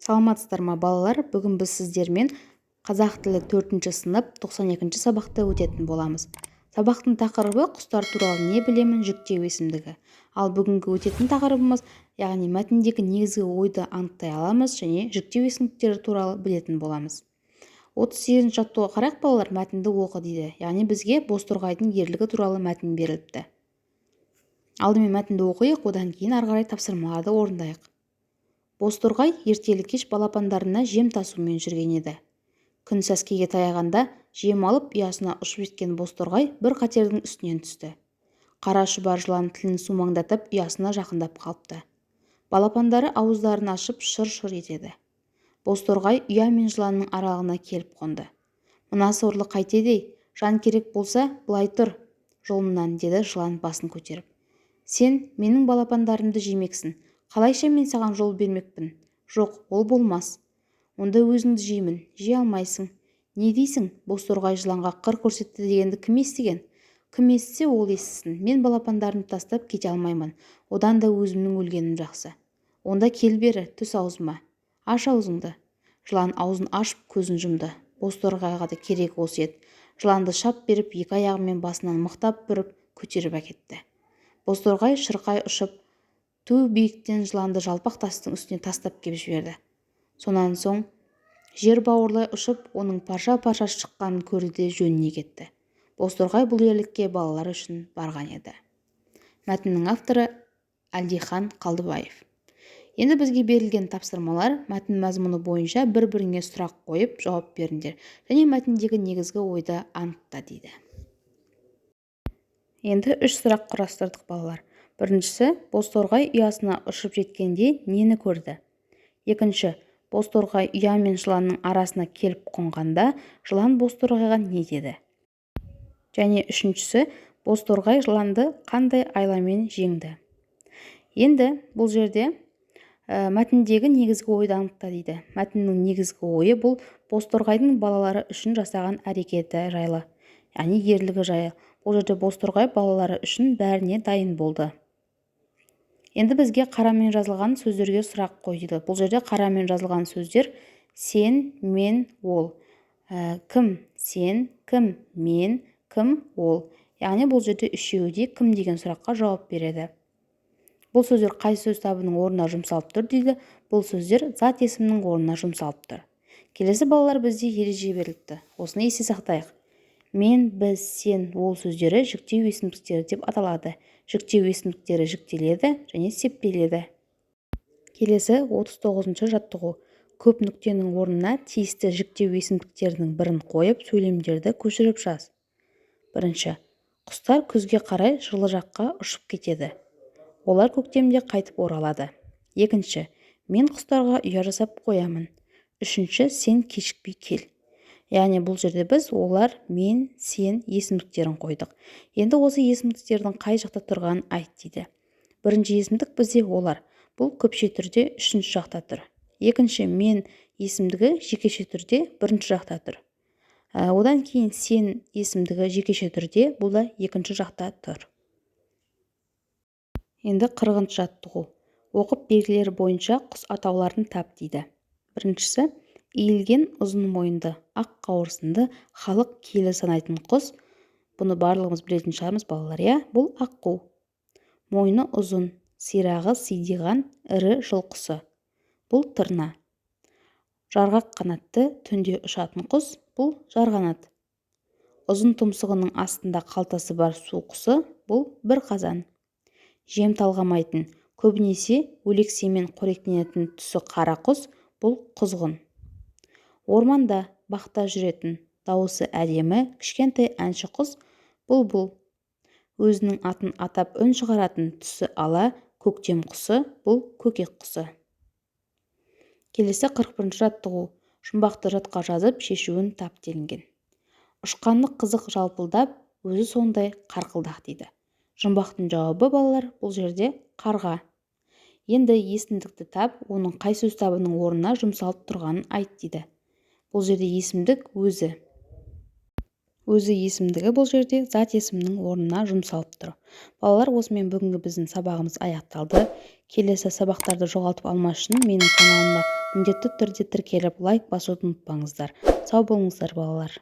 Саламатсыздар ма балалар? Бүгін біз сіздермен қазақ тілі 4-ші сынып 92-ші сабақты өтетін боламыз. Сабақтың тақырыбы құстар туралы не білемін жүктеу есімдігі. Ал бүгінгі өтетін тақырыбымыз, яғни мәтіндегі негізгі ойды анықтай аламыз және жүктеу есімдіктері туралы білетін боламыз. 38-ші жаттығуға қарайық балалар, мәтінді оқы дейді. Яғни бізге Бозторғайдың ерлігі туралы мәтін беріліпті. Алдымен мәтінді оқиық, одан кейін ары қарай тапсырмаларды орындайық. Бозторғай ертелі-кеш балапандарына жем тасумен жүрген еді. Күн сәскеге таяғанда жем алып ұясына ұшып жеткен Бозторғай бір қатердің үстінен түсті. Қара шұбар жылан тілін сумаңдатып ұясына жақындап қалыпты. Балапандары ауыздарын ашып шыр-шыр етеді. Бозторғай ұя мен жыланның аралығына келіп қонды. Мына сорлы қайтеді, жан керек болса, былай тұр жолымнан, деді жылан басын көтеріп. Сен менің балапандарымды жемексің. Қалайша мен саған жол бермекпін? Жоқ, ол болмас. Онда өзіңді жеймін. Жей алмайсың. Не дейсің? Бозторғай жыланға қыр көрсетті дегенді кім естіген? Кім естісе, ол естісін. Мен балапандарымды тастап кете алмаймын. Одан да өзімнің өлгенім жақсы. Онда кел бері, түс аузыма. Аш аузыңды. Жылан аузын ашып көзін жұмды. Бозторғайға да керек осы еді. Жыланды шап беріп, екі аяғымен басынан мықтап бүріп, көтеріп әкетті. Бозторғай шырқай ұшып, ту биіктен жыланды жалпақ тастың үстіне тастап кеп жіберді. Сонан соң жер бауырлай ұшып, оның парша-парша шыққанын көрді де жөніне кетті. Бозторғай бұл ерлікке балалар үшін барған еді. Мәтіннің авторы Әлдихан Қалдыбаев. Енді бізге берілген тапсырмалар мәтін мазмұны бойынша бір-біріңе сұрақ қойып жауап беріңдер және мәтіндегі негізгі ойды анықта дейді. Енді 3 сұрақ құрастырдық балалар. Біріншісі, Бозторғай ұясына ұшып жеткенде нені көрді? Екінші, Бозторғай ұя мен жыланның арасына келіп қонғанда жылан Бозторғайға не деді? Және үшіншісі, Бозторғай жыланды қандай айламен жеңді? Енді бұл жерде мәтіндегі негізгі ойды анықта дейді. Мәтіннің негізгі ойы бұл Бозторғайдың балалары үшін жасаған әрекеті жайлы, яғни ерлігі жайлы. Бұл жерде Бозторғай балалары үшін бәріне дайын болды. Енді бізге қарамен жазылған сөздерге сұрақ қой дейді. Бұл жерде қарамен жазылған сөздер сен, мен, ол. Кім? Сен, кім? Мен, кім? Ол. Яғни бұл жерде үшеуі де кім деген сұраққа жауап береді. Бұл сөздер қай сөз табының орнына жұмсалып тұр дейді. Бұл сөздер зат есімнің орнына жұмсалып тұр. Келесі балалар бізде ереже беріліпті. Осыны есте сақтайық. Мен, біз, сен, ол сөздері жүктеу есімдіктері деп аталады. Жүктеу есімдіктері жүктеледі және сеппеледі. Келесі 39-ші жаттығу. Көп нүктенің орнына тиісті жүктеу есімдіктерінің бірін қойып, сөйлемдерді көшіріп жаз. Бірінші. Құстар күзге қарай жылы жаққа ұшып кетеді. Олар көктемде қайтып оралады. Екінші. Мен құстарға ұя жасап қоямын. Үшінші. Сен кешікпей кел. Яғни бұл жерде біз олар, мен, сен есімдіктерін қойдық. Енді осы есімдіктердің қай жақта тұрғанын айт дейді. Бірінші есімдік бізде олар. Бұл көпше түрде үшінші жақта тұр. Екінші мен есімдігі жекеше түрде бірінші жақта тұр. Одан кейін сен есімдігі жекеше түрде, бұл да екінші жақта тұр. Енді 40-шы жаттығу. Оқып белгілері бойынша құс атауларын тап дейді. Біріншісі, иілген ұзын мойынды, ақ қауырсынды, халық киелі санайтын құс. Бұны барлығымыз білетін шығармыз балалар, иә? Бұл аққу. Мойны ұзын, сирағы сидиған, ірі жыл құсы. Бұл тырна. Жарғақ қанатты, түнде ұшатын құс. Бұл жарғанат. Ұзын тұмсығының астында қалтасы бар су құсы. Бұл бір қазан. Жем талғамайтын, көбінесе өлексемен қоректенетін түсі қара құс, бұл құзғын. Орманда бақта жүретін, дауысы әдемі, кішкентай әнші құс, бұл. Өзінің атын атап үн шығаратын түсі ала, көктем құсы, бұл көкек құсы. Келесі 41-ші жаттығу. Жұмбақты жатқа жазып, шешуін тап делінген. Ұшқанлық қызық жалпылдап, өзі сондай қарқылдақ дейді. Жұмбақтың жауабы балалар бұл жерде қарға. Енді есімдікті тап, оның қай сөз табының орнына жұмсалып тұрғанын айт дейді. Бұл жерде есімдік өзі. Өзі есімдігі бұл жерде зат есімнің орнына жұмсалып тұр. Балалар, осымен бүгінгі біздің сабағымыз аяқталды. келесі сабақтарды жоғалтып алмас үшін менің каналыма міндетті түрде тіркеліп лайк басуды ұмытпаңыздар. Сау болыңыздар балалар.